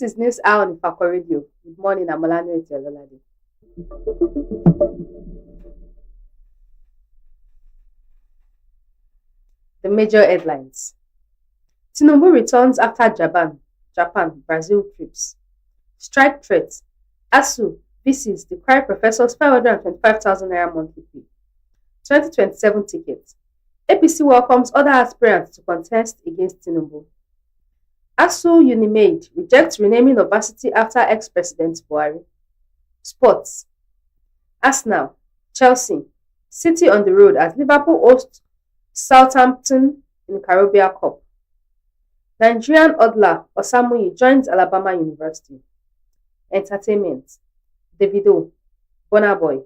This is News Hour on Ifako Radio. Good morning, I'm Olani Otelolade. The major headlines. Tinubu returns after Japan, Brazil trips. Strike threat. ASU, VCs decry professors 525,000 naira monthly fee. 2027 ticket. APC welcomes other aspirants to contest against Tinubu. ASU Unimaid rejects renaming of varsity after ex-president Buhari. Sports. Arsenal, Chelsea, City on the road as Liverpool hosts Southampton in Caribbean Cup. Nigerian Odler Osamuyi joins Alabama University. Entertainment. Davido, Burna Boy,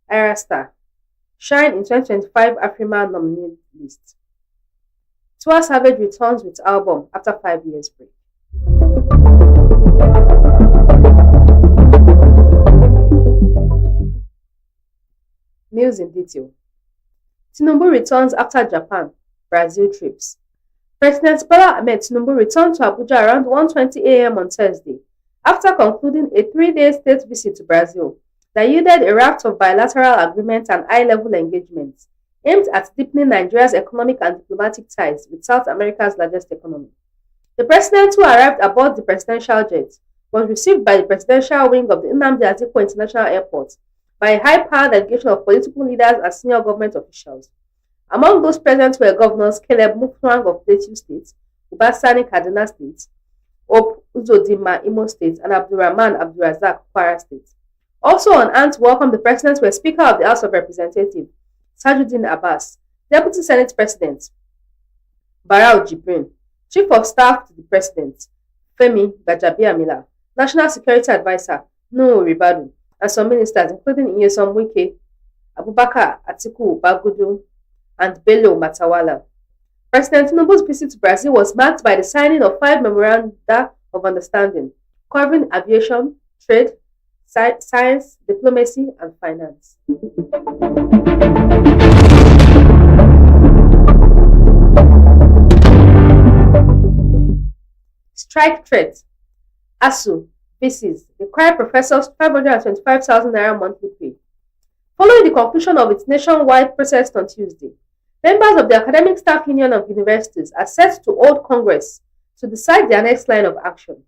Ira Star, shine in 2025 Afrima nominee list. Tiwa Savage returns with album after 5 years break. News in detail. Tinubu returns after Japan, Brazil trips. President Bola Ahmed Tinubu returned to Abuja around 1:20 a.m. on Thursday after concluding a 3-day state visit to Brazil that yielded a raft of bilateral agreements and high-level engagements aimed at deepening Nigeria's economic and diplomatic ties with South America's largest economy. The president, who arrived aboard the presidential jet, was received by the presidential wing of the Nnamdi Azikiwe International Airport by a high-powered delegation of political leaders and senior government officials. Among those present were Governors Caleb Mutfwang of Plateau State, Ubasani Kaduna State, Hope Uzodinma Imo State, and Abdulrahman Abdulrazak Kwara State. Also on hand to welcome the president were Speaker of the House of Representatives, Tajuddin Abbas, Deputy Senate President, Barau Jibrin, Chief of Staff to the President, Femi Gbajabiamila, National Security Advisor, Nuhu Ribadu, and some ministers including Nyesom Wike, Abubakar Atiku Bagudu, and Bello Matawala. President Tinubu's visit to Brazil was marked by the signing of 5 memoranda of understanding covering aviation, trade, science, diplomacy, and finance. Strike threat. ASU, VCs, require professors 525,000 naira monthly pay. Following the conclusion of its nationwide protest on Tuesday, members of the Academic Staff Union of Universities are set to hold Congress to decide their next line of action.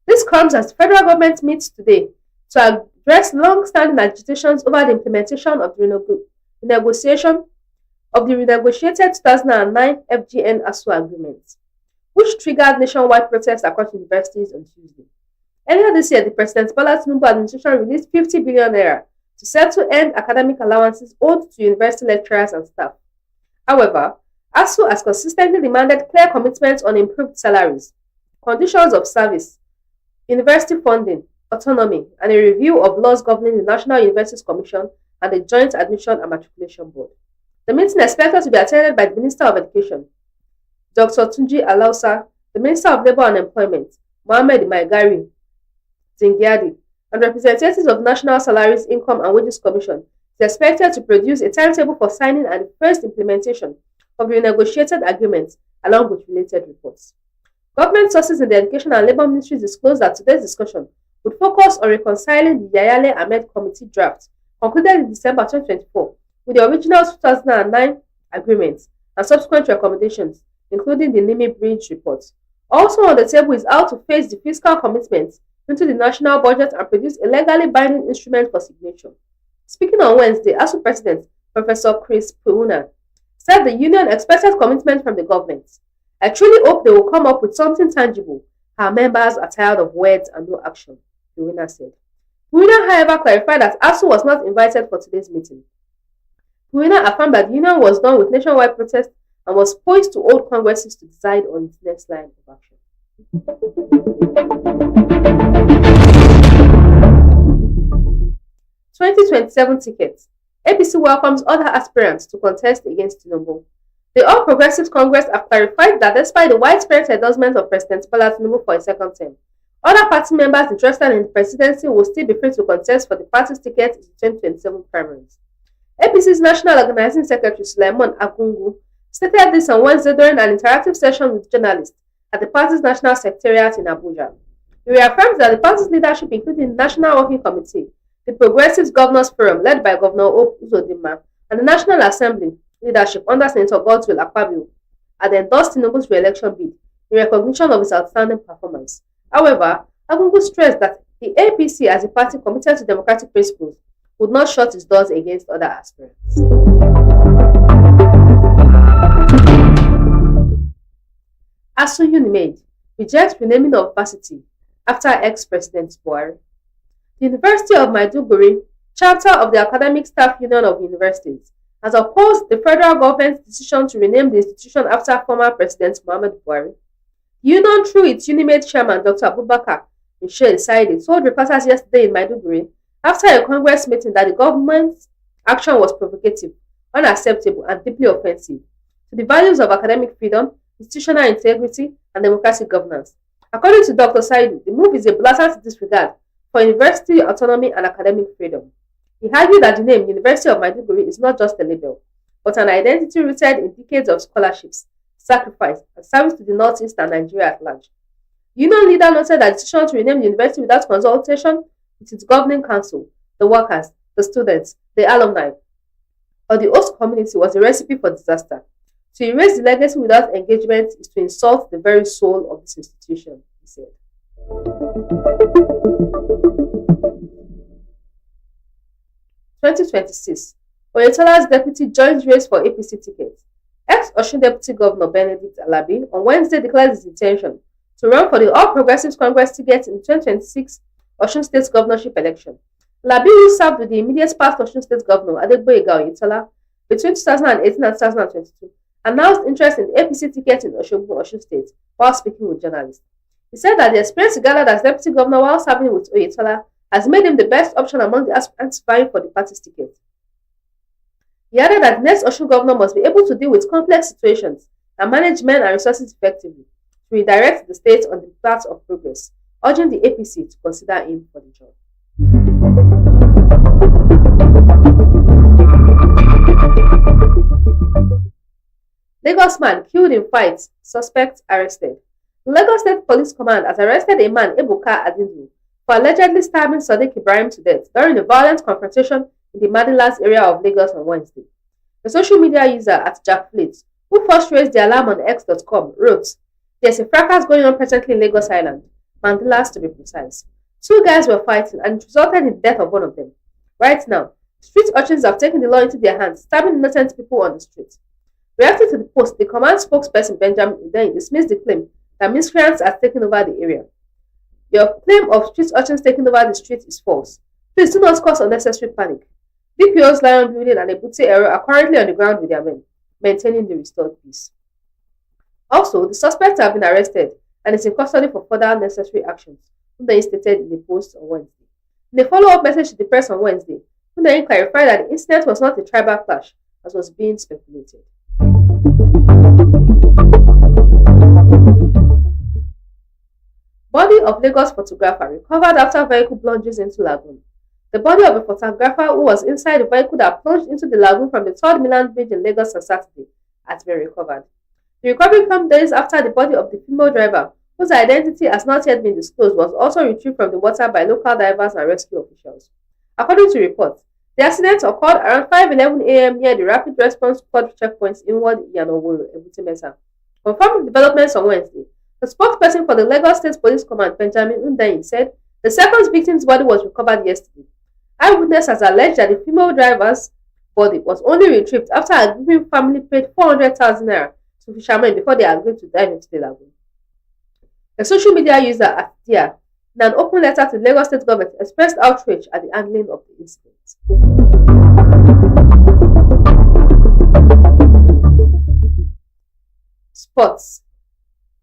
This comes as the federal government meets today to address long-standing agitations over the implementation of the renegotiated 2009 FGN ASU agreement, which triggered nationwide protests across universities on Tuesday. Earlier this year, the President Bola Tinubu administration released 50 billion naira to settle end academic allowances owed to university lecturers and staff. However, ASU has consistently demanded clear commitments on improved salaries, conditions of service, university funding, autonomy, and a review of laws governing the National Universities Commission and the Joint Admission and Matriculation Board. The meeting is expected to be attended by the Minister of Education, Dr. Tunji Alausa, the Minister of Labour and Employment, Mohammed Maigari Zingiadi, and representatives of National Salaries, Income and Wages Commission is expected to produce a timetable for signing and the first implementation of the renegotiated agreement along with related reports. Government sources in the Education and Labour Ministries disclosed that today's discussion would focus on reconciling the Yayale Ahmed Committee draft concluded in December 2024 with the original 2009 agreement and subsequent recommendations, including the Nimi Bridge report. Also on the table is how to face the fiscal commitments into the national budget and produce a legally binding instrument for signature. Speaking on Wednesday, ASU President Professor Chris Puna said the union expected commitment from the government. I truly hope they will come up with something tangible. Our members are tired of words and no action, Puna said. Puna, however, clarified that ASU was not invited for today's meeting. Puna affirmed that the union was done with nationwide protest and was poised to hold congresses to decide on its next line of action. 2027 tickets. APC welcomes other aspirants to contest against Tinubu. The All Progressives Congress have clarified that despite the widespread endorsement of President Bola Tinubu for a second term, other party members interested in the presidency will still be free to contest for the party's ticket in the 2027 primaries. APC's National Organizing Secretary Sulaiman Agungu stated this on Wednesday during an interactive session with journalists at the party's national secretariat in Abuja. He reaffirmed that the party's leadership, including the National Working Committee, the Progressive Governors Forum led by Governor Hope Uzodinma, and the National Assembly leadership under Senator Godswill Akpabio had endorsed Tinubu's re-election bid in recognition of his outstanding performance. However, Agungu stressed that the APC, as a party committed to democratic principles, would not shut its doors against other aspirants. ASU Unimed rejects renaming of varsity after ex-President Buhari. The University of Maiduguri, chapter of the Academic Staff Union of Universities, has opposed the federal government's decision to rename the institution after former President Muhammadu Buhari. The union, through its Unimed chairman Dr. Abubakar Michel Saidi, told reporters yesterday in Maiduguri after a Congress meeting that the government's action was provocative, unacceptable, and deeply offensive to the values of academic freedom, institutional integrity, and democratic governance. According to Dr. Saidi, the move is a blatant disregard for university autonomy and academic freedom. He argued that the name University of Maiduguri is not just a label, but an identity rooted in decades of scholarships, sacrifice, and service to the Northeast and Nigeria at large. The union leader noted that the decision to rename the university without consultation with its governing council, the workers, the students, the alumni, or the host community was a recipe for disaster. To erase the legacy without engagement is to insult the very soul of this institution, he said. 2026, Oyetola's deputy joined race for APC ticket. Ex-Osun Deputy Governor Benedict Alabi on Wednesday declared his intention to run for the All Progressives Congress ticket in the 2026 Osun State governorship election. Alabi, who served with the immediate past Osun State Governor Adegboyega Oyetola between 2018 and 2022, announced interest in the APC ticket in Osun State while speaking with journalists. He said that the experience he gathered as deputy governor while serving with Oyetola has made him the best option among the aspirants vying for the party's ticket. He added that the next Osun governor must be able to deal with complex situations and manage men and resources effectively to redirect the state on the path of progress, urging the APC to consider him for the job. Lagos man killed in fight, suspect arrested. The Lagos State Police Command has arrested a man, Ebuka Adindu, for allegedly stabbing Sadiq Ibrahim to death during a violent confrontation in the Madilas area of Lagos on Wednesday. A social media user at Jack Fleet, who first raised the alarm on X.com, wrote, "There's a fracas going on presently in Lagos Island, Mandilas to be precise. Two guys were fighting and it resulted in the death of one of them. Right now, street urchins have taken the law into their hands, stabbing innocent people on the street." Reacting to the post, the command spokesperson Benjamin Udein dismissed the claim that miscreants are taking over the area. "Your claim of street urchins taking over the street is false. Please do not cause unnecessary panic. DPO's Lion Building and Ebute Ero are currently on the ground with their men, maintaining the restored peace." Also, the suspects have been arrested and is in custody for further necessary actions, Udein stated in the post on Wednesday. In a follow-up message to the press on Wednesday, Udein clarified that the incident was not a tribal clash, as was being speculated. Body of Lagos photographer recovered after vehicle plunges into lagoon. The body of a photographer who was inside the vehicle that plunged into the lagoon from the 3rd Milan Bridge in Lagos on Saturday has been recovered. The recovery comes days after the body of the female driver, whose identity has not yet been disclosed, was also retrieved from the water by local divers and rescue officials. According to reports, the accident occurred around 5:11 a.m. near the Rapid Response Squad checkpoints inward Yanoworo, Ebute Mesa. Confirming developments on Wednesday, the spokesperson for the Lagos State Police Command, Benjamin Hundeyin, said the second victim's body was recovered yesterday. Eyewitness has alleged that the female driver's body was only retrieved after a grieving family paid 400,000 naira to fishermen before they agreed to dive into the lagoon. A social media user at Dia, in an open letter to the Lagos State government, expressed outrage at the handling of the incident. Sports.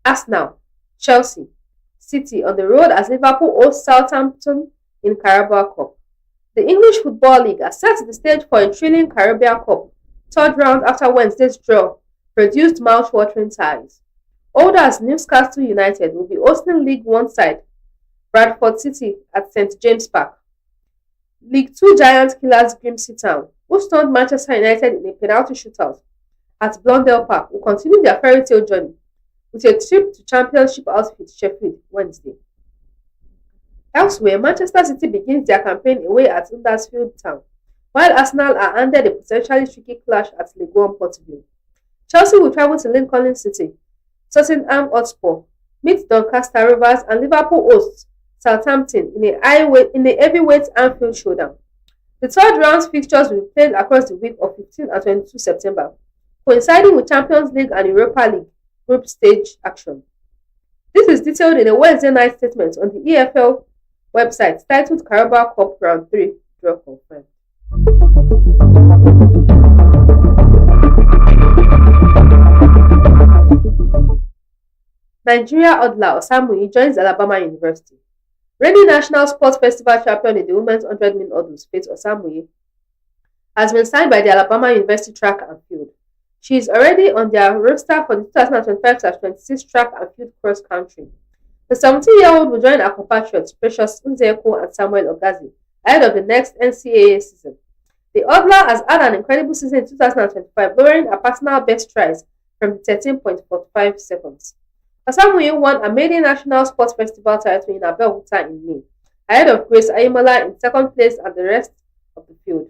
Arsenal, Chelsea, City on the road as Liverpool hosts Southampton in Carabao Cup. The English Football League has set the stage for a thrilling Carabao Cup third round after Wednesday's draw produced mouth-watering ties. Holders Newcastle United will be hosting League One side Bradford City at St James Park. League Two giant killers Grimsby Town, who stunned Manchester United in a penalty shootout at Blundell Park, will continue their fairy tale journey with a trip to Championship outfit Sheffield Wednesday. Elsewhere, Manchester City begins their campaign away at Huddersfield Town, while Arsenal are handed a potentially tricky clash at League One Portville. Chelsea will travel to Lincoln City, Tottenham Hotspur meet Doncaster Rovers, and Liverpool hosts Southampton in a heavyweight Anfield showdown. The third round's fixtures will be played across the week of 15 and 22 September, coinciding with Champions League and Europa League group stage action. This is detailed in a Wednesday night statement on the EFL website titled Carabao Cup Round 3 Draw Confirmed. Nigeria Odla Osamuyi joins Alabama University. Reigning National Sports Festival champion in the women's 100 meter hurdles, Faith Osamuyi, has been signed by the Alabama University Track and Field. She is already on their roster for the 2025-26 track and field cross country. The 17-year-old will join her compatriots Precious Nzeko and Samuel Ogazi ahead of the next NCAA season. The Odla has had an incredible season in 2025, lowering her personal best tries from 13.45 seconds. Osamuyi won a maiden National Sports Festival title in Abeokuta in May, ahead of Grace Ayimola in second place and the rest of the field.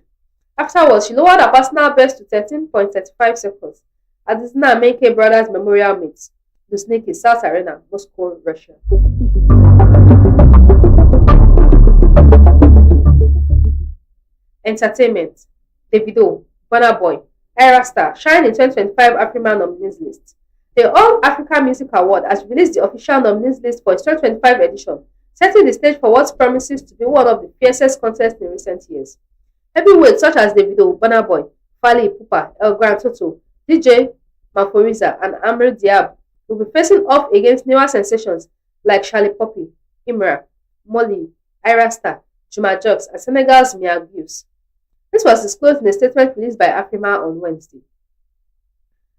Afterwards, she lowered her personal best to 13.35 seconds at the Zina Menke Brothers Memorial Meet, Luzhniki, South Arena, Moscow, Russia. Entertainment. Davido, Burna Boy, Ira Star shine in 2025 Afriman nominees list. The All-Africa Music Award has released the official nominees list for its 2025 edition, setting the stage for what promises to be one of the fiercest contests in recent years. Heavyweights such as Davido, Burna Boy, Fally Ipupa, El Gran Toto, DJ Maforiza, and Amr Diab will be facing off against newer sensations like Charlie Poppy, Imra, Molly, Ira Star, Juma Jux, and Senegal's Mia Gibbs. This was disclosed in a statement released by Afrima on Wednesday.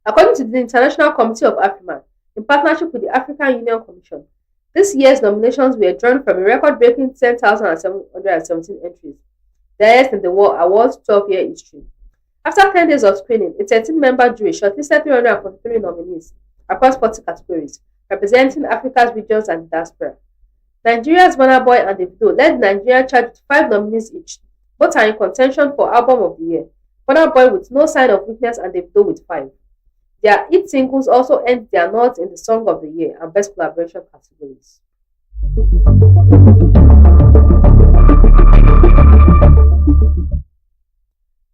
According to the International Committee of Afrima, in partnership with the African Union Commission, this year's nominations were drawn from a record-breaking 10,717 entries, the highest in the award's 12-year history. After 10 days of screening, a 13-member jury shortlisted 343 nominees across 40 categories, representing Africa's regions and diaspora. Nigeria's Burna Boy and Davido led the Nigerian charge with 5 nominees each. Both are in contention for Album of the Year, Burna Boy with No Sign of Weakness and Davido with 5. Their hit singles also earned their nods in the Song of the Year and Best Collaboration categories.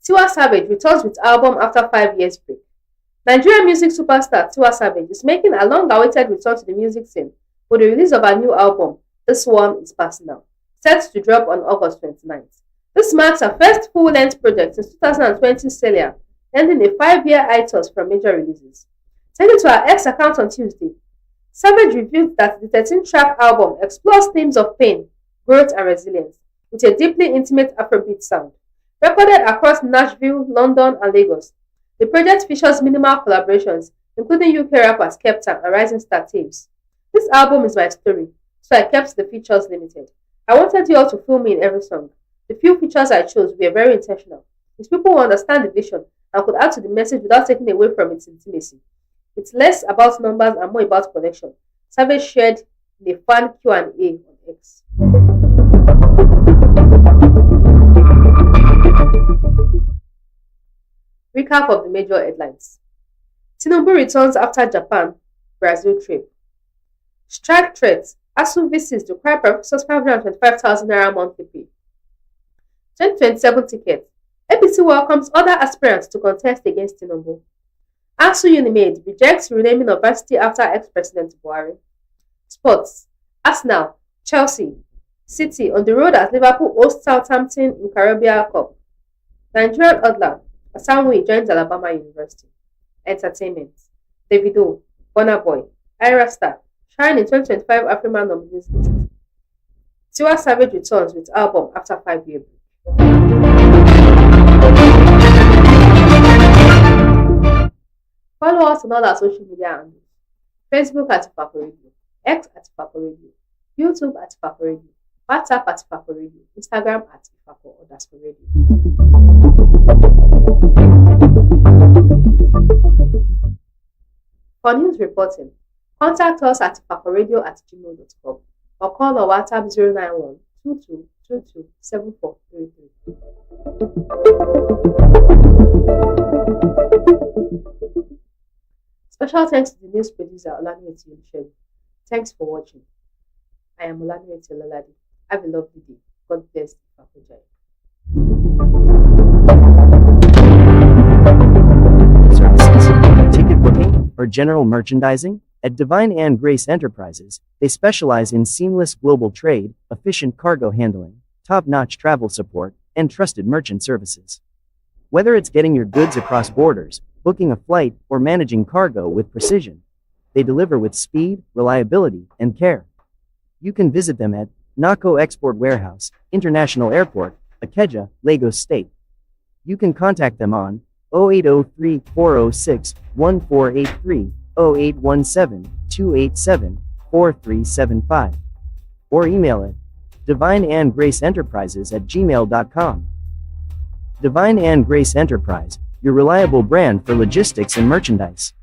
Tiwa Savage returns with album after 5 years break. Nigerian music superstar Tiwa Savage is making a long-awaited return to the music scene with the release of a new album, This One Is Personal, set to drop on August 29th. This marks her first full-length project since 2020 Celia, ending a 5-year hiatus from major releases. Taken to her X account on Tuesday, Savage revealed that the 13-track album explores themes of pain, growth, and resilience with a deeply intimate Afrobeat sound. Recorded across Nashville, London, and Lagos, the project features minimal collaborations, including UK rappers Skepta and rising star Taves. This album is my story, so I kept the features limited. I wanted you all to feel me in every song. The few features I chose were very intentional, with people who understand the vision and could add to the message without taking away from its intimacy. It's less about numbers and more about connection, Savage shared in a fan Q&A on X. Recap of the major headlines. Tinubu returns after Japan, Brazil trip. Strike threats. ASU visits require professors 525,000 naira monthly pay. 2027 ticket. APC welcomes other aspirants to contest against Tinubu. ASU Unimed rejects renaming of varsity after ex-president Buhari. Sports. Arsenal, Chelsea, City on the road as Liverpool hosts Southampton in Carabao Cup. Nigerian Odla Osamuyi joins Alabama University. Entertainment. Davido, Burna Boy, Ira Star shine in 2025 Afriman nominees list. Tiwa Savage returns with album after 5-year break. Follow us on all our social media handles. Facebook at Ifako Radio, X at Ifako Radio, YouTube at Ifako Radio, WhatsApp at Ifako Radio, Instagram at Ifako_Radio. For news reporting, contact us at ifakoradio@gmail.com or call or WhatsApp 091 2222 7433. Special thanks to the news producer Olaniweti Olusegun. Thanks for watching. I am Olaniweti Ololade. Have a lovely day. God bless Ifako. Services, ticket booking, or general merchandising? At Divine and Grace Enterprises, they specialize in seamless global trade, efficient cargo handling, top-notch travel support, and trusted merchant services. Whether it's getting your goods across borders, booking a flight, or managing cargo with precision, they deliver with speed, reliability, and care. You can visit them at Nako Export Warehouse, International Airport, Ikeja, Lagos State. You can contact them on 0803 406 1483, 0817 287 4375, or email it divineandgraceenterprises@gmail.com. Divine and Grace Enterprise, your reliable brand for logistics and merchandise.